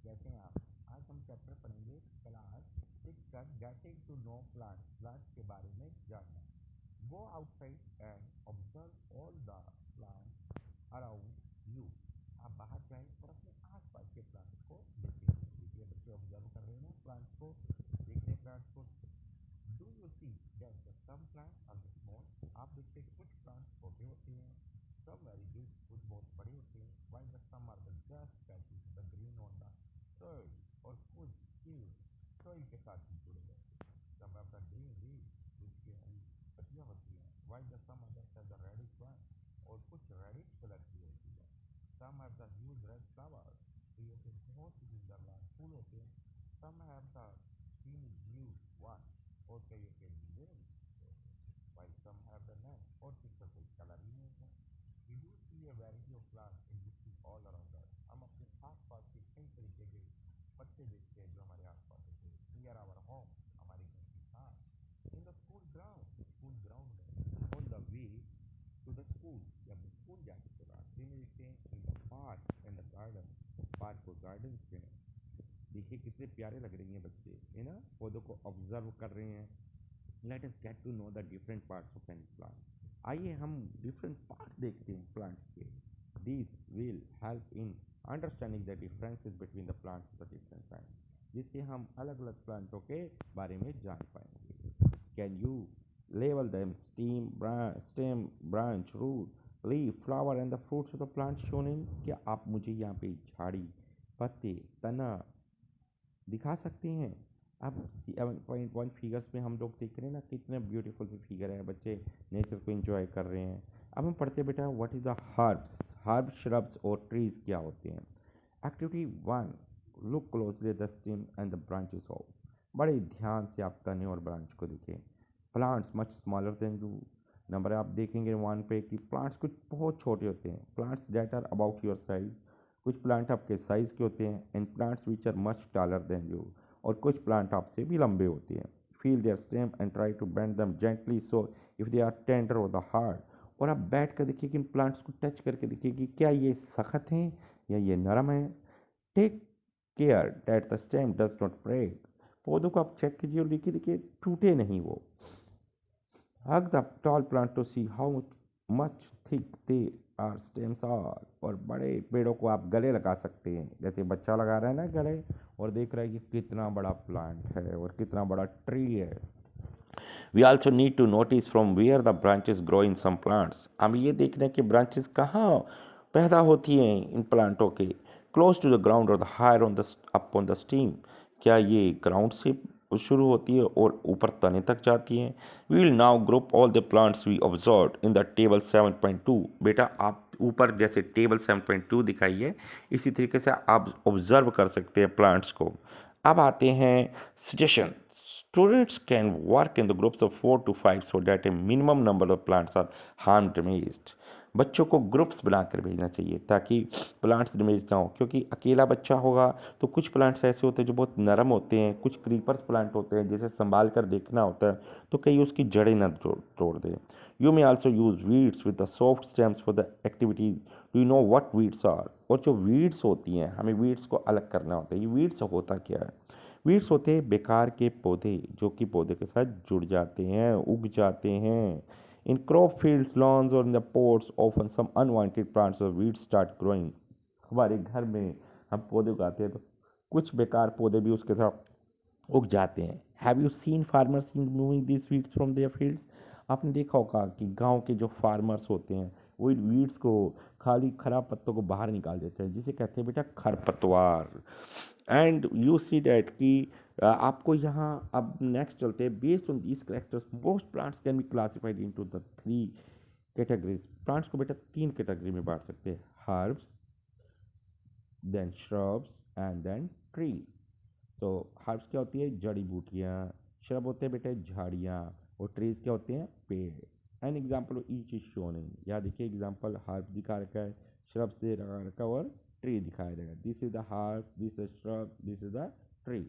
कैसे हैं आप? आज हम चैप्टर पढ़ेंगे क्लास 6 का getting to know plants, plants के बारे में जानना। Go outside and observe all the plants around you. आप बाहर जाएं और अपने आसपास के प्लांट्स को देखें। देखिए बच्चे ऑब्जर्व कर रहे हैं ना प्लांट्स को, देख रहे हैं प्लांट्स को। Do you see that the some plants are small? आप देखते हैं कुछ प्लांट्स छोटे होते हैं, सब वेरी बिग, कुछ बहुत बड़े होते हैं, while the some are the just patches the green on the soil, और कुछ सीड soil के साथ ही जुड़े रहते हैं। some have the green leaves, जिसकी हरी पत्तियां होती हैं, while the some others have the reddish one, और कुछ रेडिश कलर की होती है। some have the huge red flowers, तो ये फिर बहुत ही सुंदर लाल फूल होते हैं। some have the teeny blue one, और कई के नीले रंग के होते हैं, while some have the none, और जिसका कोई कलर ही नहीं होता। We do see a variety of plants existing all around us. हम अपने आस पास के कई तरीके के पत्ते देखते हैं जो हमारे आस पास होते हैं। Near our home, हमारे घर के साथ। In the school ground में, on the way to the school, या अपने स्कूल जाने के रास्ते में देखते हैं। In the park and the garden, park और गार्डन्स में। देखिए कितने प्यारे लग रही हैं बच्चे, है ना, पौधों को ऑब्जर्व कर रहे हैं। Let us get to know the different parts of any plant. आइए हम डिफरेंट पार्ट देखते हैं प्लांट्स के। This will help in understanding the differences between the plants of the different kind, जिससे हम अलग अलग प्लांटों के बारे में जान पाएंगे। कैन यू लेवल them stem branch root leaf flower and the fruits of the plant shown in? क्या आप मुझे यहाँ पे झाड़ी, पत्ते, तना दिखा सकते हैं? अब 7.1 फिगर्स में हम लोग देख रहे हैं ना, कितने ब्यूटीफुल से फिगर है, बच्चे नेचर को एंजॉय कर रहे हैं। अब हम पढ़ते बेटा, what is the herbs, herb shrubs और ट्रीज क्या होते हैं। Activity 1, look closely the stem and the branches of. बड़े ध्यान से आप तने और ब्रांच को देखें। Plants much smaller than you. Number आप देखेंगे 1 पे कि प्लांट्स कुछ बहुत छोटे होते हैं। Plants that are about your size, कुछ प्लांट आपके साइज के होते हैं। And plants which are much taller than you, और कुछ प्लांट आपसे भी लंबे होते हैं। Feel their stem and try to bend them gently so if they are tender और द हार्ड। और आप बैठ कर देखिए कि इन प्लांट्स को टच करके देखिए कि क्या ये सख्त हैं या ये नरम है। Take care that the stem does not break. पौधों को आप चेक कीजिए और देखिए देखिए टूटे नहीं वो। Hug the tall plant to see how much thick they are stems are. और बड़े पेड़ों को आप गले लगा सकते हैं, जैसे बच्चा लगा रहा है ना गले, और देख रहा है कि कितना बड़ा प्लांट है और कितना बड़ा ट्री है। We also need to notice from where the branches grow in some plants. हम ये देख रहे हैं कि ब्रांचेस कहाँ पैदा होती हैं इन प्लांटों के। क्लोज टू द ग्राउंड और the higher on the up on the stem. क्या ये ग्राउंड से शुरू होती है और ऊपर तने तक जाती हैं। We will now group all the plants we observe in the table 7.2। बेटा आप ऊपर जैसे टेबल 7.2 दिखाई है, इसी तरीके से आप ऑब्जर्व कर सकते हैं प्लांट्स को। अब आते हैं suggestion. Students can work in the groups of 4 to 5 so that a minimum number of plants are harm damaged. बच्चों को ग्रुप्स बनाकर भेजना चाहिए ताकि प्लांट्स डैमेज ना हो, क्योंकि अकेला बच्चा होगा तो कुछ प्लांट्स ऐसे होते हैं जो बहुत नरम होते हैं, कुछ क्रीपर्स प्लांट होते हैं जिसे संभाल कर देखना होता है, तो कहीं उसकी जड़ें न तोड़ दे। You may also use weeds with the soft stems for the activities. Do you know what weeds are? और जो वीड्स होती हैं, हमें वीड्स को अलग करना होता है। ये वीड्स होता क्या है? वीड्स होते हैं बेकार के पौधे जो कि पौधे के साथ जुड़ जाते हैं, उग जाते हैं। इन क्रॉप फील्ड्स, लॉन्स और in the pots often some unwanted plants और वीड्स स्टार्ट ग्रोइंग। हमारे घर में हम पौधे उगाते हैं तो कुछ बेकार पौधे भी उसके साथ उग जाते हैं। Have you seen farmers removing this weeds from there fields? आपने देखा होगा कि गांव के जो फार्मर्स होते हैं वो इन वीड्स को, खाली खराब पत्तों को बाहर निकाल देते हैं, जिसे कहते हैं बेटा खरपतवार। एंड यू सी डैट कि आपको यहाँ अब नेक्स्ट चलते हैं। Based on these characters most plants can be classified into the 3 categories. Plants को बेटा 3 कैटेगरी में बांट सकते हैं, herbs, then shrubs and then trees. तो हर्ब्स क्या होती है? जड़ी बूटियाँ। श्रब होते हैं बेटे झाड़ियाँ। और ट्रीज क्या होते हैं? पेड़। An example of each is shown in. यहाँ देखिए एग्जाम्पल हर्ब दिखा रखा है, श्रब्स दे रखा और ट्री दिखाया जाएगा। This is the herb, this is shrub, this is the tree.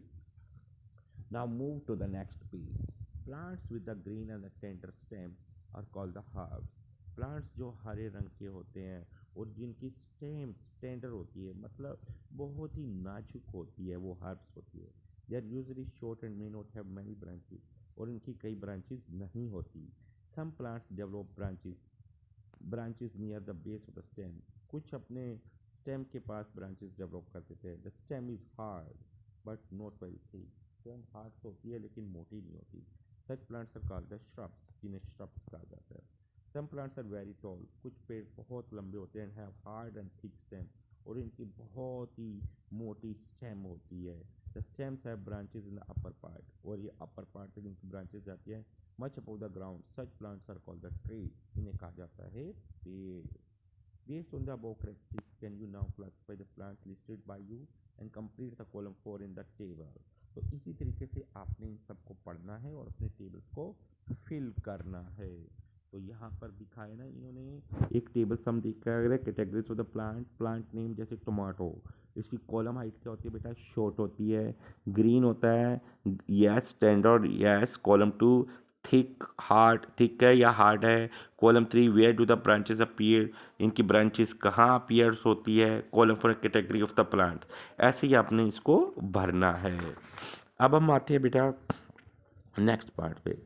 Now move to the next page. Plants with the green and the tender stems are called the herbs. Plants जो हरे रंग के होते हैं और जिनकी stem tender होती है, मतलब बहुत ही नाजुक होती है, वो हर्ब्स होती है। They are usually short and may not have many branches, और इनकी कई ब्रांचेस नहीं होती। Some plants develop branches near the base of the stem, कुछ अपने स्टेम के पास ब्रांचेस डेवलप कर देते हैं। The stem is hard but not very thick, stem hard तो होती है लेकिन मोटी नहीं होती। Such plants are called the shrubs, जिन्हें श्रब्स कहा जाता है। Some plants are very tall, कुछ पेड़ बहुत लंबे होते हैं, have hard and thick stem, और इनकी बहुत ही मोटी स्टेम होती है। The stems have branches in the upper part, और ये अपर पार्ट तक इनकी ब्रांचेस जाती है much above the ground. Such plants are called the trees, इन्हें कहा जाता है पेड़। Based on the above characteristics, can you now classify the plants listed by you and complete the column 4 in the table? तो इसी तरीके से आपने इन सबको पढ़ना है और अपने टेबल्स को फिल करना है। तो यहाँ पर दिखाया ना इन्होंने एक टेबल सम दिखा है, categories of the plant, plant name जैसे टोमेटो, इसकी कॉलम हाइट क्या होती है बेटा, शॉर्ट होती है। ग्रीन होता है, yes tender, yes. Column 2 thick, hard, thick है या हार्ड है। Column 3 where do the branches appear, इनकी ब्रांचेस कहाँ अपीयर्स होती है। Column 4 category of the plant. ऐसे ही आपने इसको भरना है। अब हम आते हैं बेटा नेक्स्ट पार्ट पे।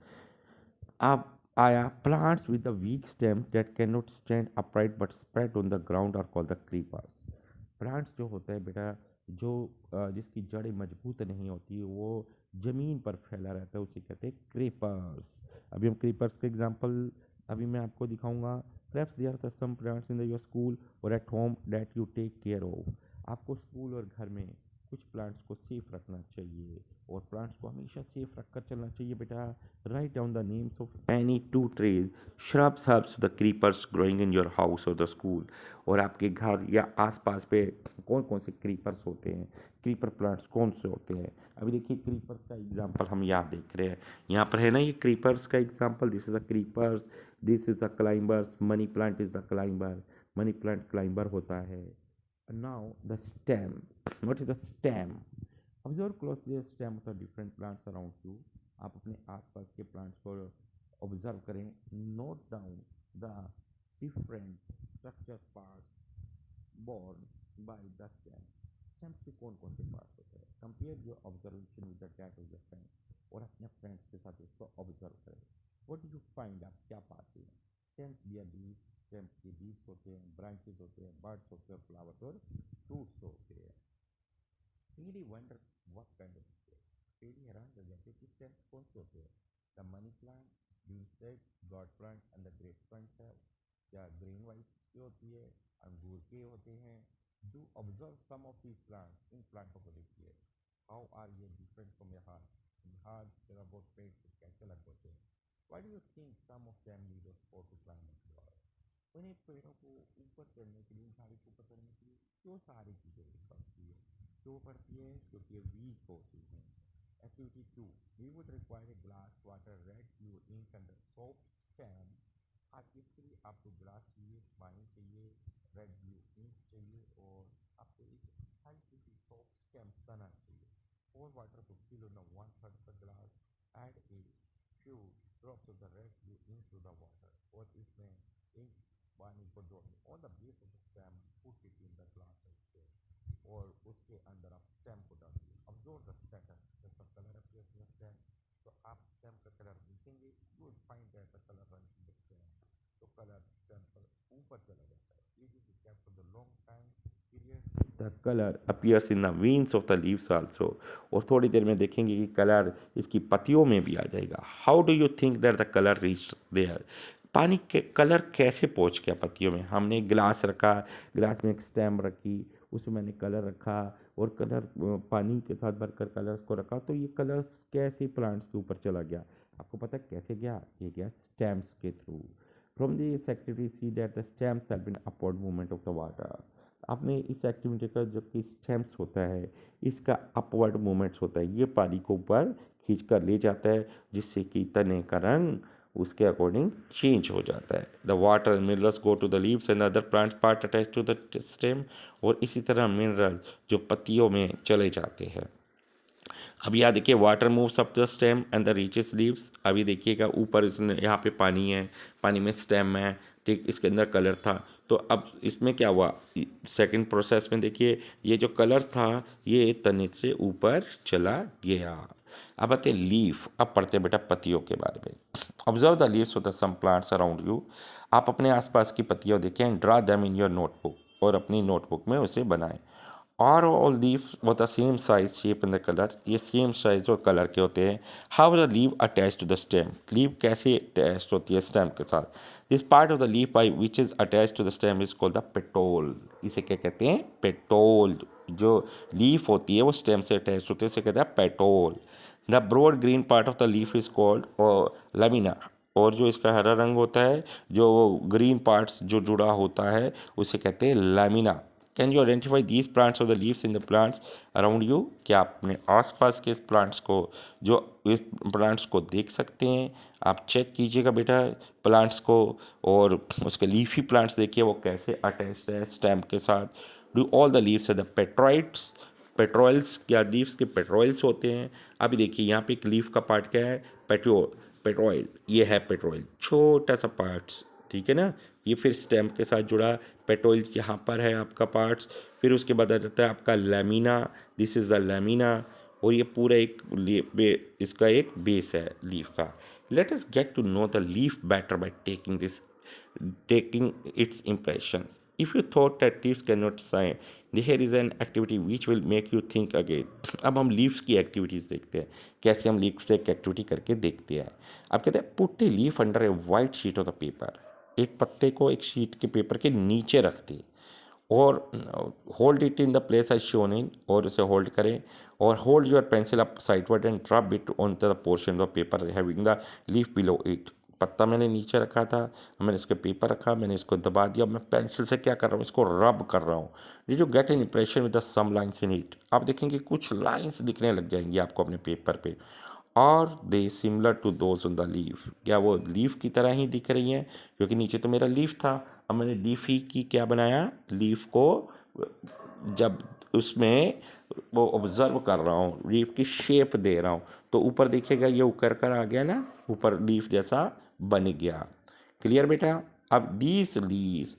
अब आया plants with the weak stem that can not stand upright but spread on the ground are called the creepers. Plants जो होता है बेटा, जो जिसकी जड़ें मजबूत नहीं होती, वो जमीन पर फैला रहता है, उसे कहते हैं क्रीपर्स। अभी हम क्रीपर्स के एग्जांपल अभी मैं आपको दिखाऊंगा। Perhaps there are some plants in your school or at home that you take care of. आपको स्कूल और घर में कुछ प्लांट्स को सेफ रखना चाहिए, और प्लांट्स को हमेशा सेफ रखकर चलना चाहिए बेटा। Write down the names of any two trees, shrubs, herbs, the creepers growing in your house or the school। और आपके घर या आसपास पे कौन कौन से क्रीपर्स होते हैं, क्रीपर प्लांट्स कौन से होते हैं। अभी देखिए क्रीपर्स का एग्जांपल हम यहाँ देख रहे हैं, यहाँ पर है ना ये क्रीपर्स का example. This is the creepers, this is the climbers, money plant is the climber, money plant climber होता है। Now the stem, what is the stem. Observe closely the stem of the different plants around you, आप अपने आसपास के plants को observe करें। Note down the different structure parts borne by the stems। Stems के कौन कौन से पार्ट्स होते हैं। Compare your observation with the date of the stem, और अपने फ्रेंड्स के साथ इसको ऑब्जर्व करें। व्हाट डू यू फाइंड, आप क्या पाते हैं। स्टेम्स बियर लीव्स, स्टेम्स के लीव्स होते हैं, ब्रांचेस होते हैं, बर्ड्स होते हैं, फ्लावर्स और फ्रूट्स होते हैं। Really wonders what kind of stem। really हैरान रह जाते हैं कि स्टेम्स कौन से होते हैं। The money plant, beanstalk, gourd plant and the grape plant है। क्या ग्रीन वाइट की होती है, अंगूर के होते हैं। Do observe some of these plant, इन प्लांटों को देखिए। हाउ आर ये डिफरेंट फ्रॉम योर हार्ट, हार्ट जरा बहुत पेड़ से कैसे अलग होते हैं। Why do you think some of them need a support to climb up the wall. उन्हें पेड़ों को ऊपर चढ़ने के लिए, झाड़ी को ऊपर चढ़ने के लिए क्यों सहारे की जरूरत पड़ती है। क्यों पड़ती है, क्योंकि ये वीक होती हैं। Activity 2, we would require a glass water, red blue ink and soft stem. आज इसके लिए आपको ग्लास चाहिए, पानी चाहिए, रेड ब्लू इंक चाहिए, और आपको एक हल्की सी सॉफ्ट स्टेम बनाना चाहिए। Pour water to fill on the 1/3 of the glass, add a few drops of the red blue into the water, और इसमें इंक पानी को जोड़िए। On the base of the stem, put it in the glass of stem, और उसके अंदर आप stem को डालिए। Observe the pattern, जैसा colour appears in the stem, तो आप स्टेम का कलर देखेंगे, you will find that the color runs in the stem, तो कलर स्टेम पर ऊपर चला जाता है। If this is kept for the long time period, the color appears in the veins of the leaves also। और थोड़ी देर में देखेंगे कि कलर इसकी पत्तियों में भी आ जाएगा। How do you think that the colour reach there, पानी के कलर कैसे पहुंच गया पत्तियों में। हमने ग्लास रखा, ग्लास में एक स्टेम रखी, उसमें मैंने कलर रखा, और कलर पानी के साथ भरकर कलर्स को रखा, तो ये कलर्स कैसे प्लांट्स के ऊपर चला गया। आपको पता है कैसे गया, ये गया स्टेम्स के through. From this activity see that the stems have been upward movement of the water. आपने इस एक्टिविटी का जो कि स्टेम्स होता है, इसका अपवर्ड मूवमेंट्स होता है, ये पानी को ऊपर खींच कर ले जाता है, जिससे कि तने का रंग उसके अकॉर्डिंग चेंज हो जाता है। The water minerals go to the leaves and other plants part attach to the stem, और इसी तरह मिनरल जो पत्तियों में चले जाते हैं। अब यहाँ देखिए water moves up the stem and the reaches leaves. अभी देखिएगा ऊपर इसने यहाँ पे पानी है, पानी में स्टेम है, ठीक, इसके अंदर कलर था। तो अब इसमें क्या हुआ, सेकंड प्रोसेस में देखिए ये जो कलर था ये तने से ऊपर चला गया। अब आते लीफ, अब पढ़ते हैं बेटा पत्तियों के बारे में। Observe the leaves of the some plants around you. आप अपने आसपास की पत्तियां देखें and draw them in your notebook, और अपनी नोटबुक में उसे बनाएं। Are all leaves of the same size shape and the colour, ये सेम साइज और कलर के होते हैं। How the leaf attach to the stem, leaf कैसे अटैच होती है स्टेम के साथ। This part of the leaf by which is attach to the stem is called the petiole, इसे क्या कहते हैं, पेटोल। जो लीफ होती है वो स्टेम से अटैच होती है, इसे कहते हैं petiole. The broad green part of the leaf is called lamina, और जो इसका हरा रंग होता है, जो ग्रीन पार्ट्स जो जुड़ा होता है उसे कहते हैं lamina. Can you identify these plants और the leaves in the plants around you, क्या आप अपने आसपास के प्लांट्स को, जो इस प्लांट्स को देख सकते हैं। आप चेक कीजिएगा बेटा प्लांट्स को, और उसके लीफी प्लांट्स देखिए वो कैसे अटैच्ड है स्टेम के साथ। Do all the leaves are the petioles, petioles, क्या लीव्स के पेट्रोइल्स होते हैं। अभी देखिए यहाँ पे एक लीफ का पार्ट क्या है, पेट्रोइल, ये है पेट्रोइल, छोटा सा पार्ट्स, ठीक है ना। ये फिर स्टेम के साथ जुड़ा, पेट्रोइल यहाँ पर है आपका पार्ट्स। फिर उसके बाद आ जाता है आपका lamina, this is the lamina, और ये पूरा एक इसका एक बेस है लीफ का। Let us get to know the leaf better by taking its impressions. If you thought that leaves cannot sign, here is an activity which will make you think again. अब हम leaves की activities देखते हैं, कैसे हम leave से एक activity करके देखते हैं। अब कहते हैं put a leaf under A white sheet of the paper, एक पत्ते को एक शीट के पेपर के नीचे रख दे, और hold it in the place I shown in, और उसे होल्ड करें, और hold your pencil up sideward and drop it on the portion of paper having the leaf below it. पत्ता मैंने नीचे रखा था, मैंने इसके पेपर रखा, मैंने इसको दबा दिया, मैं पेंसिल से क्या कर रहा हूँ, इसको रब कर रहा हूँ। Did you get an impression with the some lines in it, आप देखेंगे कुछ लाइन्स दिखने लग जाएंगी आपको अपने पेपर पे। और they similar to those on the leaf, क्या वो लीफ की तरह ही दिख रही हैं, क्योंकि नीचे तो मेरा लीफ था, अब मैंने लीफ ही की क्या बनाया, लीफ को जब उसमें वो ऑब्जर्व कर रहा हूँ, लीफ की शेप दे रहा हूँ, तो ऊपर देखिएगा ये उकर कर आ गया ना, ऊपर लीफ जैसा बन गया। क्लियर बेटा। अब these leaves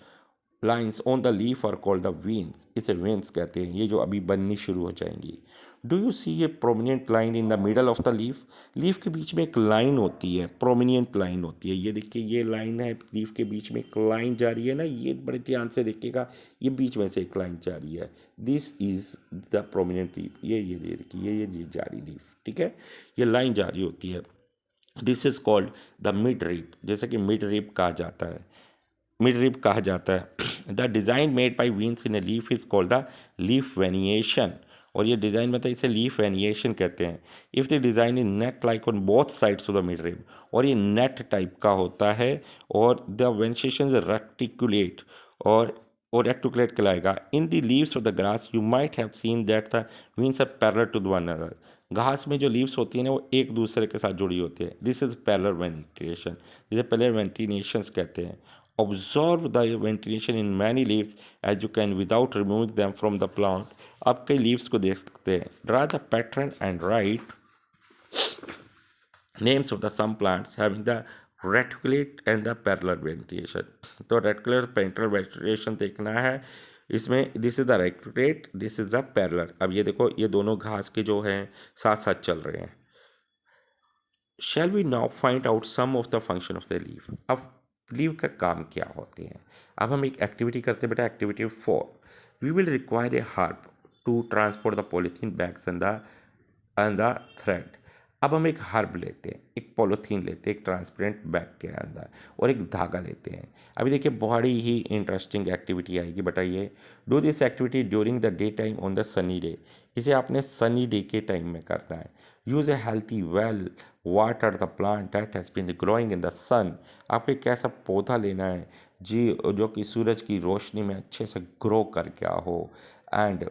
lines on the leaf are called the veins, इसे वेन्स कहते हैं, ये जो अभी बननी शुरू हो जाएंगी। Do you see a prominent line in the middle of the leaf, leaf के बीच में एक लाइन होती है, प्रोमिनेंट लाइन होती है, ये देखिए ये लाइन है, लीफ के बीच में एक लाइन जा रही है ना, ये बड़े ध्यान से देखिएगा, ये बीच में से एक लाइन जा रही है, this is the prominent leaf, ये देखिए ये जा रही लीफ, ठीक है, ये लाइन जा रही होती है। This is called the mid rib, जैसे कि मिड रिब कहा जाता है, मिड रिब कहा जाता है। The design made by veins in a leaf is called the leaf venation, और ये डिज़ाइन मतलब इसे लीफ वेनिएशन कहते हैं। If the design is net like on both sides of the mid rib, और ये नेट टाइप का होता है, और द वेनिएशन इज रेक्टिकुलेट, और रेक्टिकुलेट कहलाएगा। In the leaves of the grass you might have seen that the veins are parallel to one another, घास में जो लीव्स होती है ना वो एक दूसरे के साथ जुड़ी होती है, दिस इज पैरेलल वेंटिलेशन, जिसे पैरेलल वेंटिलेशंस कहते हैं। Observe the ventilation in many leaves as you can without removing them from the plant, आप कई लीव्स को देख सकते हैं। Draw the pattern and write names of the some plants having the reticulate and the parallel ventilation, तो reticular parallel ventilation देखना है इसमें, this is the reticulate, this is the parallel. अब ये देखो ये दोनों घास के जो हैं साथ साथ चल रहे हैं। Shall we now find out some of the function of the leaf, अब लीव का काम क्या होते हैं। अब हम एक एक्टिविटी करते हैं बेटा, activity 4, we will require a harp two transport the polythene bags and the thread. अब हम एक हर्ब लेते हैं, एक पॉलीथीन लेते हैं, एक ट्रांसपेरेंट बैग के अंदर, और एक धागा लेते हैं। अभी देखिए बड़ी ही इंटरेस्टिंग एक्टिविटी आएगी, बताइए। Do this activity during the day time on the sunny day, इसे आपने सनी डे के टाइम में करना है। Use a healthy well water the plant that has been growing in the sun, आपको एक ऐसा पौधा लेना है जी जो कि सूरज की रोशनी में अच्छे से ग्रो कर गया हो। And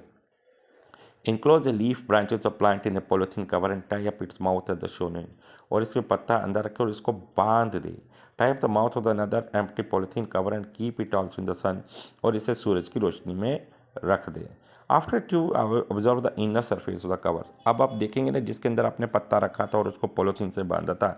enclose a leaf branches of plant in a polythene cover and tie up its mouth at the shown end, और इसमें पत्ता अंदर रखे और इसको बांध दे। tie up the mouth of the another empty polythene cover and keep it also in the sun, और इसे सूरज की रोशनी में रख दे। After to observe the inner surface of the cover, अब आप देखेंगे ना जिसके अंदर आपने पत्ता रखा था और उसको पॉलीथीन से बांधा था,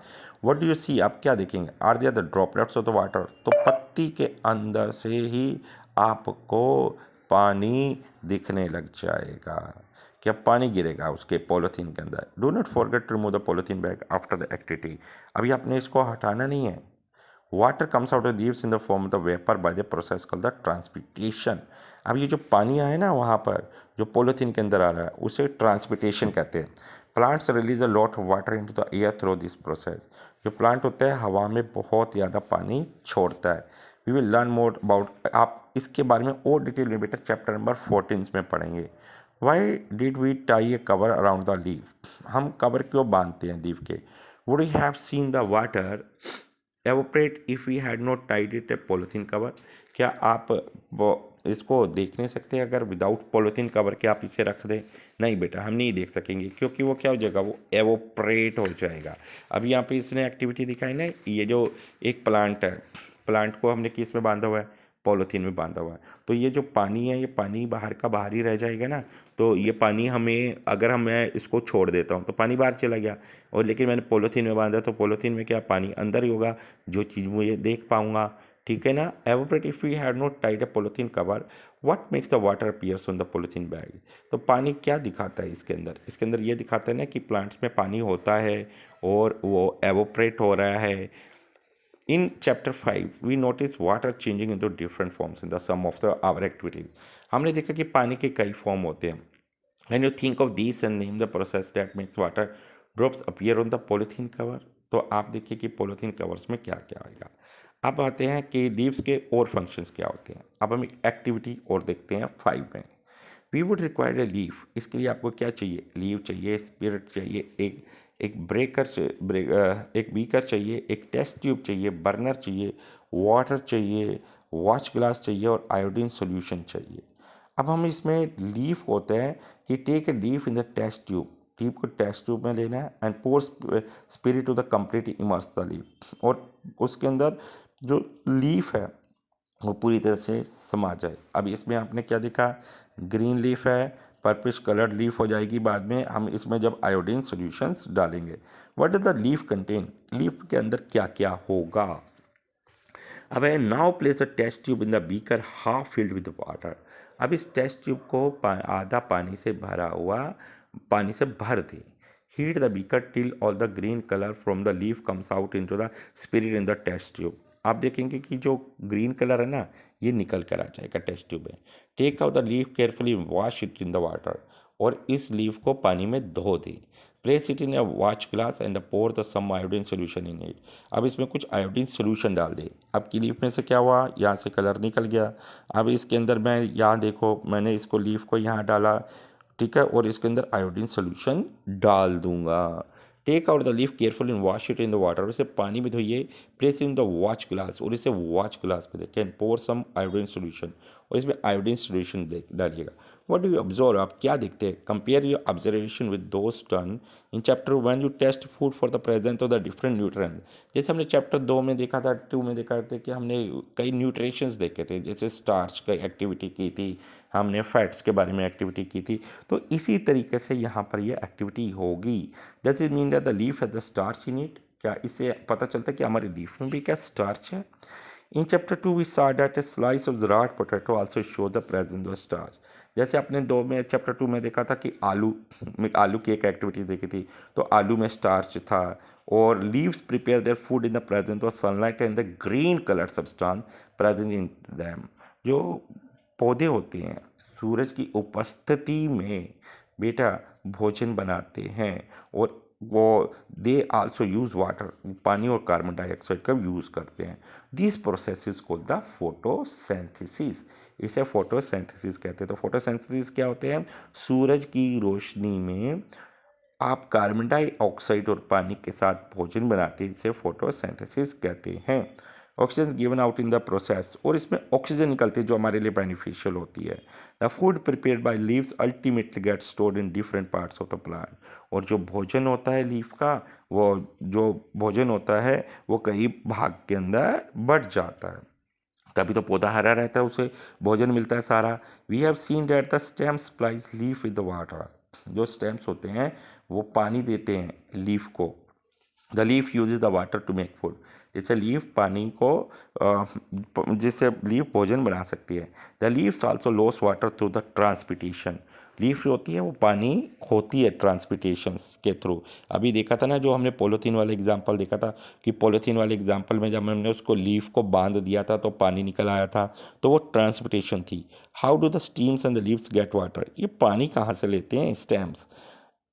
व्हाट डू यू सी, आप क्या देखेंगे, are there the droplets of the water, तो पत्ती के अंदर से ही आपको पानी दिखने लग जाएगा, क्या पानी गिरेगा उसके पॉलीथीन के अंदर। Do not forget to remove the polythene bag after the activity, अभी आपने इसको हटाना नहीं है। Water comes out of leaves in the form of the vapour by the process called the transpiration. अब ये जो पानी आया ना वहाँ पर जो पॉलीथीन के अंदर आ रहा है उसे ट्रांसपिटेशन कहते हैं। Plants release a lot of water into the air through this process, जो प्लांट होता है हवा में बहुत ज़्यादा पानी छोड़ता है। We will learn more about, आप इसके बारे में और डिटेल में बेटा चैप्टर नंबर 14 में पढ़ेंगे। Why did we tie a cover around the leaf, हम कवर क्यों बांधते हैं लीफ के। Would you have seen the water evaporate if we had not tied it a polythene cover, क्या आप इसको देख नहीं सकते अगर विदाउट पॉलीथीन कवर के आप इसे रख दें। नहीं बेटा हम नहीं देख सकेंगे, क्योंकि वो क्या हो जाएगा, वो एवोपरेट हो जाएगा। अब यहाँ पे इसने एक्टिविटी दिखाई ना, ये जो एक प्लांट है, प्लांट को हमने किस में बांधा हुआ है, पॉलीथीन में बांधा हुआ है, तो ये जो पानी है ये पानी बाहर का बाहर ही रह जाएगा ना, तो ये पानी हमें अगर मैं इसको छोड़ देता हूँ तो पानी बाहर चला गया, और लेकिन मैंने पॉलीथीन में बांधा तो पॉलीथीन में क्या पानी अंदर ही होगा, जो चीज़ मुझे देख पाऊंगा, ठीक है ना। Evaporate if we had not tied a polythene cover, what makes the water appears on the polythene bag, तो पानी क्या दिखाता है इसके अंदर, इसके अंदर ये दिखाता है ना कि प्लांट्स में पानी होता है और वो एवोपरेट हो रहा है। In chapter 5, we notice water changing into different forms in the sum of the our activities. हमने देखा कि पानी के कई फॉर्म होते हैं। When you think of these and name the process that makes water drops appear on the polythene cover, तो आप देखिए कि पॉलीथीन कवर्स में क्या क्या आएगा। अब आते हैं कि लीव्स के और फंक्शंस क्या होते हैं। अब हम एक एक्टिविटी और देखते हैं 5 में। We would require a leaf, इसके लिए आपको क्या चाहिए, लीव चाहिए, स्पिरिट चाहिए, एक एक बीकर चाहिए, एक टेस्ट ट्यूब चाहिए, बर्नर चाहिए, वाटर चाहिए, वॉच ग्लास चाहिए और आयोडीन सॉल्यूशन चाहिए। अब हम इसमें लीफ होता है कि take a leaf in the test tube, leaf को टेस्ट ट्यूब में लेना है and pour spirit to the complete immerse the leaf, और उसके अंदर जो लीफ है वो पूरी तरह से समा जाए। अब इसमें आपने क्या देखा, ग्रीन लीफ है, पर्पिश कलर्ड लीफ हो जाएगी बाद में, हम इसमें जब आयोडीन सॉल्यूशंस डालेंगे। What does the leaf contain, leaf के अंदर क्या क्या होगा। अब है now place the test tube in the beaker half filled with water, अब इस टेस्ट ट्यूब को आधा पानी से भरा हुआ पानी से भर दे। Heat the beaker till all the green colour from the leaf comes out into the spirit in the test tube, आप देखेंगे कि जो ग्रीन कलर है ना ये निकल कर आ जाएगा टेस्ट ट्यूब में। Take out the leaf carefully wash it in the water, और इस लीफ को पानी में धो दें। Place it in a watch glass and pour the some iodine solution in it, अब इसमें कुछ आयोडीन सोल्यूशन डाल दे। अब की लीफ में से क्या हुआ, यहाँ से कलर निकल गया। अब इसके अंदर मैं यहाँ देखो मैंने इसको लीफ को यहाँ डाला, ठीक है, और इसके अंदर आयोडीन सोल्यूशन डाल दूंगा। Take out the leaf careful in wash it in the water, इसे पानी में धोइए। Place in the watch glass, और इसे वॉच ग्लास पे देखें, पोर सम आयोडीन सोल्यूशन, और इसमें आयोडीन सोल्यूशन डालिएगा। व्हाट डू यू ऑब्जर्व, आप क्या देखते हैं, compare your observation with those done in chapter 1 you taste food for the presence of the different nutrients. जैसे हमने चैप्टर 2 में देखा था, 2 में देखा था कि हमने कई न्यूट्रिशंस देखे थे, जैसे स्टार्च की एक्टिविटी की थी, हमने फैट्स के बारे में एक्टिविटी की थी, तो इसी तरीके से यहाँ पर ये एक्टिविटी होगी। Does it mean that the leaf has the starch in it, क्या इससे पता चलता है कि हमारी लीफ में भी क्या स्टार्च है। In chapter 2 we saw that a slice of Ziraat potato also shows the presence of starch, जैसे आपने चैप्टर 2 में देखा था कि आलू की एक एक्टिविटी देखी थी, तो आलू में स्टार्च था, और leaves prepare their food in the presence of sunlight and the green coloured substance present in them, जो पौधे होते हैं सूरज की उपस्थिति में बेटा भोजन बनाते हैं, और वो दे आल्सो यूज़ वाटर, पानी और कार्बन डाइऑक्साइड का यूज़ करते हैं। This process is called the photosynthesis, इसे फोटोसिंथेसिस कहते हैं। तो फोटोसिंथेसिस क्या होते हैं, सूरज की रोशनी में आप कार्बन डाइऑक्साइड और पानी के साथ भोजन बनाते हैं, इसे फोटोसिंथेसिस कहते हैं। Oxygen given out in the process, और इसमें ऑक्सीजन निकलती है जो हमारे लिए बेनिफिशियल होती है। The food prepared by leaves ultimately get stored in different parts of the plant, और जो भोजन होता है लीफ का, वो जो भोजन होता है वो कई भाग के अंदर बढ़ जाता है। तभी तो पौधा हरा रहता है, उसे भोजन मिलता है सारा। We have seen that the stem supplies leaf with the water. जो स्टेम्स होते हैं वो पानी देते हैं लीफ को। The leaf uses the water to make food. जैसे लीफ पानी को जिससे लीफ भोजन बना सकती है। The leaves also loss water through the transpiration. Leaf जो होती है वो पानी खोती है ट्रांसपिटेशन के थ्रू। अभी देखा था ना, जो हमने पॉलीथीन वाले एग्जाम्पल देखा था कि पॉलीथीन वाले एग्जाम्पल में जब हमने उसको लीफ को बांध दिया था तो पानी निकल आया था, तो वो ट्रांसपिटेशन थी। How do the stems and the leaves get water. ये पानी कहाँ से लेते हैं स्टेम्स,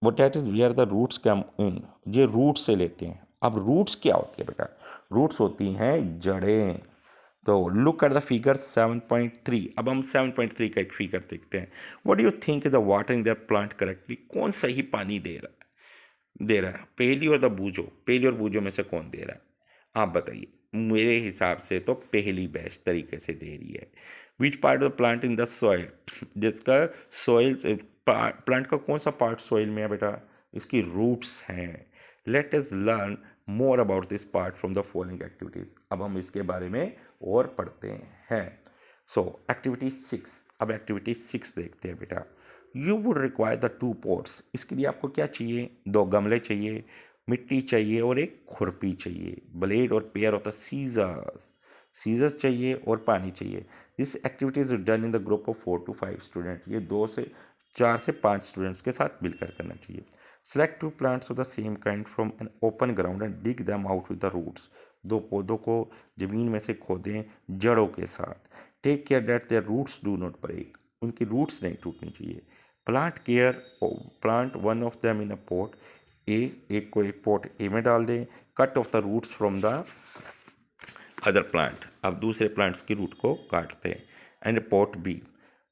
वो that is where the roots come in. ये रूट्स से लेते हैं। अब रूट्स क्या होती है बेटा, रूट्स होती हैं जड़ें। तो लुक एट द फिगर 7.3। अब हम 7.3 का एक फिगर देखते हैं। What do you think is the watering the plant correctly. कौन सही पानी दे रहा है पहली और द बूजो। पहली और बूजो में से कौन दे रहा है, आप बताइए। मेरे हिसाब से तो पहली बेस्ट तरीके से दे रही है। Which part of the plant in the soil. जिसका सॉइल प्लांट का कौन सा पार्ट सॉइल में है बेटा, इसकी रूट्स हैं। Let us learn more about this part from the following activities. अब हम इसके बारे में और पढ़ते हैं। सो एक्टिविटी 6। अब एक्टिविटी 6 देखते हैं बेटा। You would require the 2 pots. इसके लिए आपको क्या चाहिए, 2 गमले चाहिए, मिट्टी चाहिए और एक खुरपी चाहिए। ब्लेड और पेयर ऑफ द सीजर्स चाहिए और पानी चाहिए। This activity is done in the group of 4 to 5 student. ये 4 से 5 स्टूडेंट्स के साथ मिलकर करना चाहिए। Select 2 plants of the same kind from an open ground and dig them out with the roots. 2 पौधों को जमीन में से खोदें जड़ों के साथ। Take care that their roots do not break. उनकी रूट्स नहीं टूटनी चाहिए। Plant one of them in a pot A. एक को एक पॉट ए में डाल दें। Cut off the roots from the other plant. अब दूसरे प्लांट्स की रूट को काटते हैं। And pot B.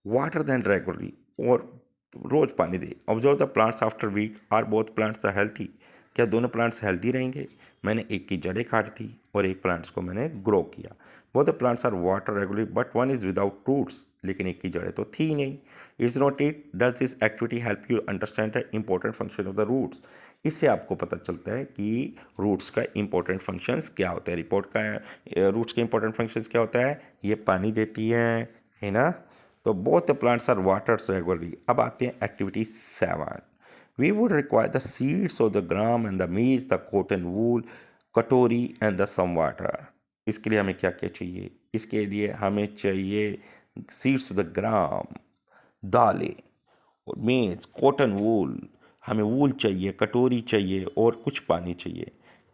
Water them regularly. और रोज पानी दे। Observe the plants after week. Are both plants are healthy. क्या दोनों प्लांट्स हेल्थी रहेंगे। मैंने एक की जड़ें काट दी और एक प्लांट्स को मैंने ग्रो किया। Both the plants are water regularly but one is without roots. लेकिन एक की जड़ें तो थी ही नहीं। It's not it. Does this activity help you understand the important function of the roots. इससे आपको पता चलता है कि रूट्स का इंपॉर्टेंट फंक्शंस क्या होता है। रूट्स के इंपॉर्टेंट फंक्शंस क्या होता है, ये पानी देती है ना। तो both the plants are waters regularly. अब आते हैं activity 7। We would require the seeds of the gram and the मेज, the cotton wool, katori and the some water. इसके लिए हमें क्या क्या चाहिए, इसके लिए हमें चाहिए सीड्स ऑफ द ग्राम, दालें, और मेज, कॉटन वूल, हमें वूल चाहिए, कटोरी चाहिए और कुछ पानी चाहिए।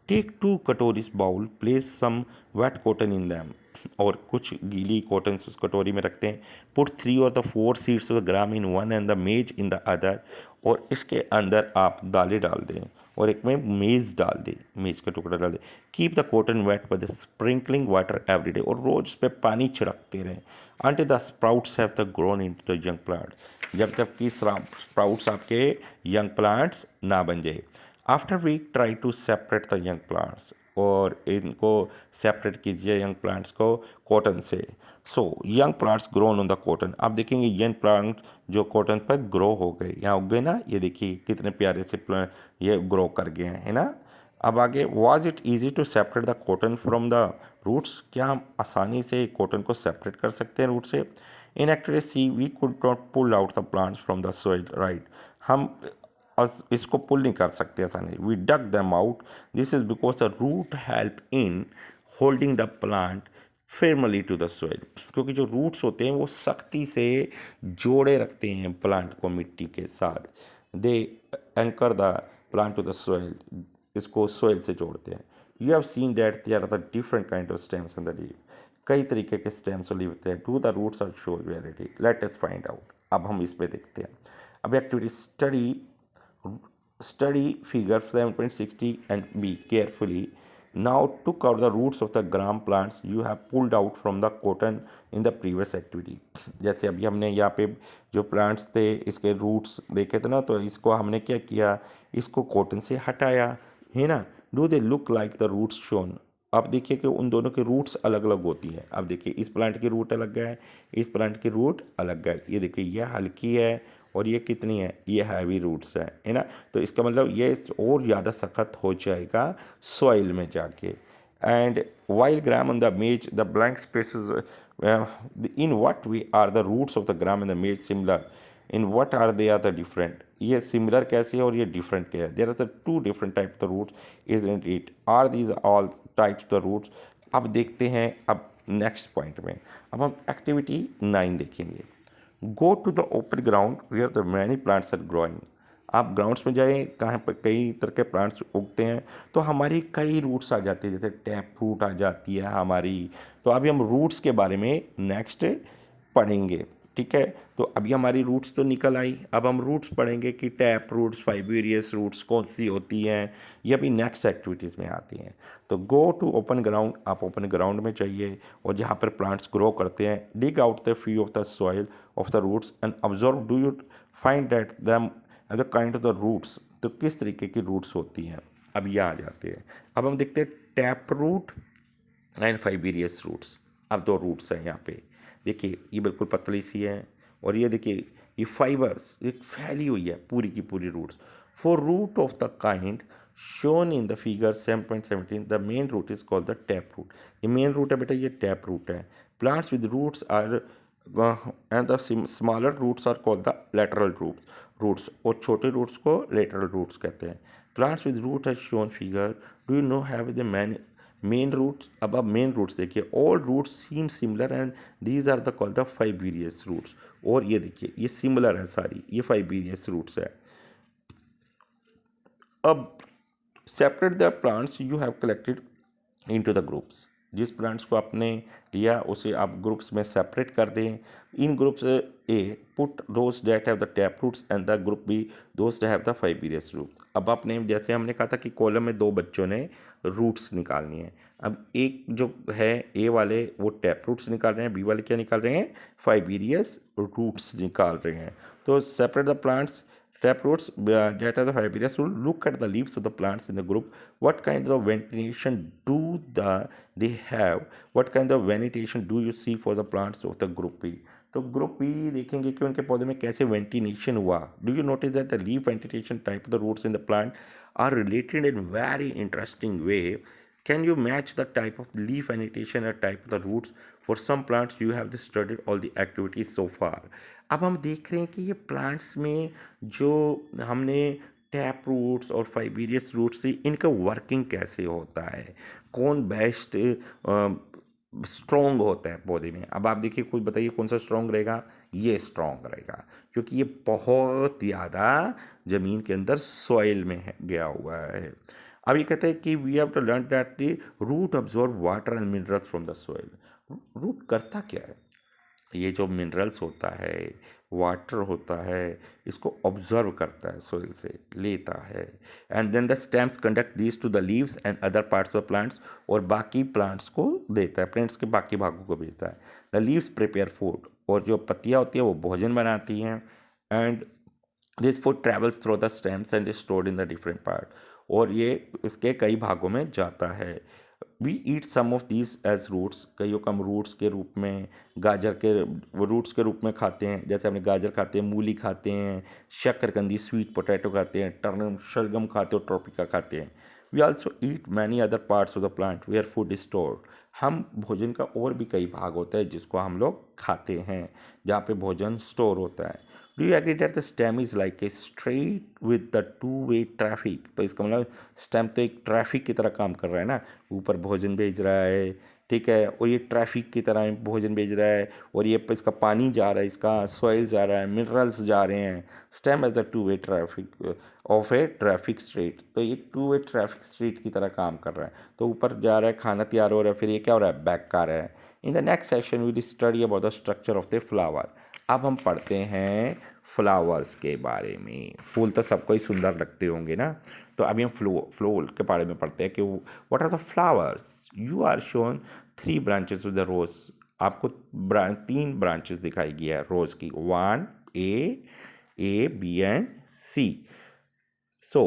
टेक 2 कटोरीज bowl, place some wet cotton in them. और कुछ गीली कॉटन उस कटोरी में रखते हैं। पुट 3 और the 4 seeds of the gram in one and the मेज इन द अदर। और इसके अंदर आप दालें डाल दें और एक में मेज़ डाल दें, मेज़ का टुकड़ा डाल दें। Keep the cotton weight by the sprinkling water every day. और रोज उस पर पानी छिड़कते रहें। Until the sprouts have the grown into the young plant. जब तक कि स्प्राउट्स आपके यंग प्लांट्स ना बन जाए। After week try to separate the young plants. और इनको सेपरेट कीजिए यंग प्लांट्स को कॉटन से। So young plants grown on the cotton. आप देखेंगे यंग प्लांट जो कॉटन पर ग्रो हो गए, यहाँ उग गए ना, ये देखिए कितने प्यारे से प्लांट ये ग्रो कर गए हैं, है ना। अब आगे, was it easy to separate the cotton from the roots. क्या हम आसानी से कॉटन को सेपरेट कर सकते हैं रूट से। In activity C we could not pull out the plants from the soil, right. हम इसको पुल नहीं कर सकते आसानी। We dug them out. This is because the root help in holding the plant firmly to the soil. क्योंकि जो roots होते हैं वो सख्ती से जोड़े रखते हैं प्लांट को मिट्टी के साथ। They anchor the plant to the soil. इसको सॉइल से जोड़ते हैं। You have seen that there are the different kind of stems in the leave. कई तरीके के स्टेम्स और लीव होते हैं। Do the roots are show variety. Let us find out. अब हम इस पे देखते हैं। अब activity study figure 7.60 and be carefully. Now to cover the roots of the gram plants you have pulled out from the cotton in the previous activity. जैसे अभी हमने यहाँ पे जो प्लांट्स थे इसके रूट्स देखे थे ना, तो इसको हमने क्या किया, इसको कॉटन से हटाया, है ना। Do they look like the roots shown. अब देखिए कि उन दोनों की रूट्स अलग अलग होती है। अब देखिए इस प्लांट की रूट अलग है, इस प्लांट की रूट अलग है। ये देखिए यह हल्की है और ये कितनी है, ये हैवी रूट्स है ना। तो इसका मतलब ये और ज़्यादा सख्त हो जाएगा सॉइल में जाके। And while gram on the मेज the blank spaces in what way are the roots of the gram and the maize similar, in what are they are the different, ये similar कैसे है और ये different क्या है, there are the two different type of the roots, isn't it, are these all types of the roots. अब देखते हैं अब नेक्स्ट पॉइंट में, अब हम एक्टिविटी 9 देखेंगे। Go to the open ground where the many plants are growing. आप grounds में जाएं कहाँ पर कई तरह के प्लांट्स उगते हैं, तो हमारी कई रूट्स आ जाती है, जैसे टैप रूट आ जाती है हमारी। तो अभी हम रूट्स के बारे में नेक्स्ट पढ़ेंगे, ठीक है। तो अभी हमारी रूट्स तो निकल आई, अब हम रूट्स पढ़ेंगे कि टैप रूट्स, फाइबेरियस रूट्स कौन सी होती हैं, ये अभी नेक्स्ट एक्टिविटीज़ में आती हैं। तो गो टू ओपन ग्राउंड, आप ओपन ग्राउंड में चाहिए और जहाँ पर प्लांट्स ग्रो करते हैं, dig out the few of the soil of the roots and observe do you find that them the kind of the roots, तो किस तरीके की रूट्स होती हैं। अब यहाँ आ जाते हैं, अब हम देखते हैं टैप रूट एंड फाइबेरियस रूट्स। अब दो रूट्स हैं यहाँ पे, देखिए ये बिल्कुल पतली सी है और ये देखिए ये फाइबर्स एक फैली हुई है पूरी की पूरी roots. For root of the kind shown in the figure 7.17 the main root is called the tap root. ये मेन रूट है बेटा, ये टैप रूट है। Plants with roots are and the smaller roots are called the lateral roots, और छोटे roots को lateral roots कहते हैं। Plants with root as shown figure, do you no have the main roots. अब आप main roots देखिए, all roots seem similar and these are the called the fibrous roots. और ये देखिए ये सिमिलर है सारी, ये फाइबेरियस रूट्स है। अब separate the plants you have collected into the groups. जिस प्लांट्स को आपने लिया उसे आप ग्रुप्स में सेपरेट कर दें। In groups A put those that have the tap roots and the group B those that have the fibrous roots. अब आपने जैसे हमने कहा था कि कॉलम में दो बच्चों ने रूट्स निकालनी है। अब एक जो है ए वाले वो टैप रूट्स निकाल रहे हैं, बी वाले क्या निकाल रहे हैं, फाइबेरियस रूट्स निकाल रहे हैं। तो separate the plants tap roots that are the fibrous root. Look at the leaves of the plants in the group. What kind of vegetation they have? What kind of vegetation do you see for the plants of the group B? तो group B देखेंगे कि उनके पौधे में कैसे ventilation हुआ। Do you notice that the leaf ventilation type of the roots in the plant are related in very interesting way. Can you match the type of leaf vegetation or type of the roots? For some plants you have studied all the activities so far. अब हम देख रहे हैं कि ये plants में जो हमने टैप रूट्स और फाइबेरियस रूट्स थी, इनका वर्किंग कैसे होता है, कौन बेस्ट स्ट्रॉन्ग होता है पौधे में। अब आप देखिए, कुछ बताइए कौन सा स्ट्रॉन्ग रहेगा, ये स्ट्रॉन्ग रहेगा क्योंकि ये बहुत ज़्यादा ज़मीन के अंदर सॉइल में गया हुआ है। अब ये कहते हैं कि we have to learn that the root absorb water and minerals from the soil. Root करता क्या है, ये जो मिनरल्स होता है, वाटर होता है, इसको ऑब्जर्व करता है, सॉइल से लेता है। And then the stems conduct these to the leaves and other parts of plants, और बाकी प्लांट्स को देता है, प्लांट्स के बाकी भागों को भेजता है। द लीव्स प्रिपेयर फूड, और जो पत्तियाँ होती है वो भोजन बनाती हैं। And this food travels through the stems and is stored in the different part, और ये इसके कई भागों में जाता है। We eat some of these as roots, कईयों को हम रूट्स के रूप में, गाजर के रूट्स के रूप में खाते हैं, जैसे हमने गाजर खाते हैं, मूली खाते हैं, शक्करकंदी स्वीट पोटैटो खाते हैं, टर्निप शलगम खाते हो, ट्रोपिका खाते हैं। We also eat many other parts of the plant where food is stored. हम भोजन का और भी कई भाग होता है जिसको हम लोग खाते हैं, जहाँ पे भोजन स्टोर होता है। Do you agree that the stem is like a straight with the two way traffic. तो इसका मतलब स्टेम तो एक ट्रैफिक की तरह काम कर रहा है ना, ऊपर भोजन भेज रहा है, ठीक है, और ये ट्रैफिक की तरह भोजन भेज रहा है, और ये इसका पानी जा रहा है, इसका सॉइल जा रहा है, मिनरल्स जा रहे हैं। Stem as the two way traffic of a traffic street, तो ये टू वे ट्रैफिक स्ट्रीट की तरह काम कर रहा है। तो ऊपर जा रहा है, खाना तैयार हो रहा है, फिर ये क्या हो रहा है, बैक आ रहा है। In the next session we will study about the structure of the flower. अब हम पढ़ते हैं फ्लावर्स के बारे में। फूल तो सबको ही सुंदर लगते होंगे ना, तो अभी हम फ्लोर के बारे में पढ़ते हैं कि what are the flowers. You are shown 3 branches with the rose. आपको 3 ब्रांचेस दिखाई गई है रोज की, 1 A, B and C। So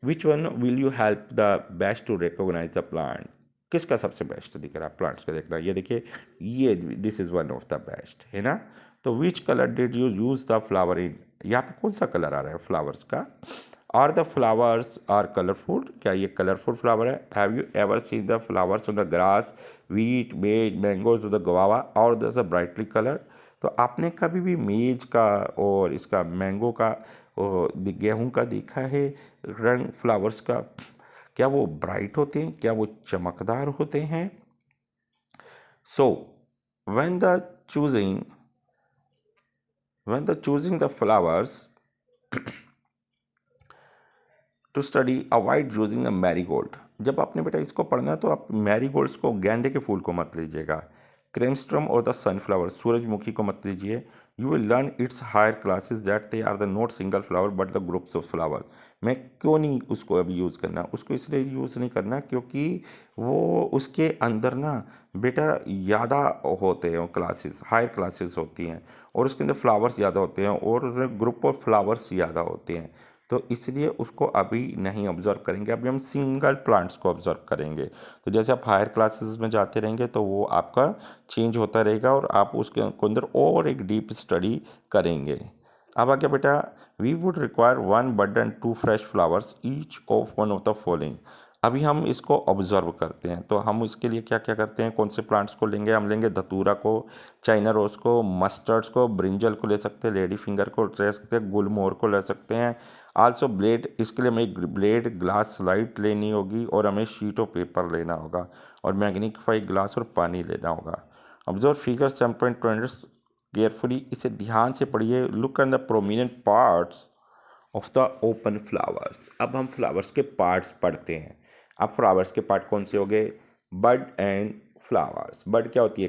which one will you help the best to recognise the plant. किसका सबसे बेस्ट दिख रहा है प्लांट्स का, देखना, ये देखिए, ये this is one of the best, है ना। तो which colour did you use the flower in, यहाँ पे कौन सा कलर आ रहा है फ्लावर्स का। Are the flowers are colourful, क्या ये कलरफुल फ्लावर है? Have you ever seen the flowers on the grass, wheat, maize, mangoes, the guava और द ब्राइटली कलर? तो आपने कभी भी मेज का और इसका मैंगो का और गेहूं का देखा है रंग फ्लावर्स का? क्या वो ब्राइट होते हैं? क्या वो चमकदार होते हैं? So when the choosing choosing the flowers to study avoid using the marigold. जब आपने बेटा इसको पढ़ना है तो आप मैरीगोल्ड्स को, गेंदे के फूल को मत लीजिएगा। क्रेमस्ट्रम और द सनफ्लावर, सूरजमुखी को मत लीजिए। You will learn it's higher classes that they are the not single flower but the groups of flower. मैं क्यों नहीं उसको अभी यूज़ करना, उसको इसलिए यूज़ नहीं करना क्योंकि वो उसके अंदर ना बेटा ज़्यादा होते हैं क्लासेस, हायर क्लासेस होती हैं और उसके अंदर फ्लावर्स ज़्यादा होते हैं और ग्रुप ऑफ फ्लावर्स ज़्यादा होते हैं, तो इसलिए उसको अभी नहीं ऑब्जर्व करेंगे। अभी हम सिंगल प्लांट्स को ऑब्जर्व करेंगे। तो जैसे आप हायर क्लासेस में जाते रहेंगे तो वो आपका चेंज होता रहेगा और आप उसके अंदर और एक डीप स्टडी करेंगे। अब आगे बेटा, we would require 1 bud and 2 fresh flowers each of one of the following. अभी हम इसको ऑब्जर्व करते हैं तो हम इसके लिए क्या क्या करते हैं, कौन से प्लांट्स को लेंगे? हम लेंगे धतूरा को, चाइना रोज को, मस्टर्ड्स को, ब्रिंजल को ले सकते हैं, लेडी फिंगर को ले सकते हैं, गुलमोहर को ले सकते हैं। आल्सो ब्लेड, इसके लिए हमें ब्लेड, ग्लास स्लाइड लेनी होगी और हमें शीट ऑफ पेपर लेना होगा और मैग्नीफाइंग ग्लास और पानी लेना होगा। ऑब्जर्व फिगर 7.20 केयरफुली, इसे ध्यान से पढ़िए। Look at the prominent parts of the open flowers. अब हम फ्लावर्स के पार्ट्स पढ़ते हैं। अब फ्लावर्स के पार्ट कौन से हो गए? बड एंड फ्लावर्स। बड क्या होती है?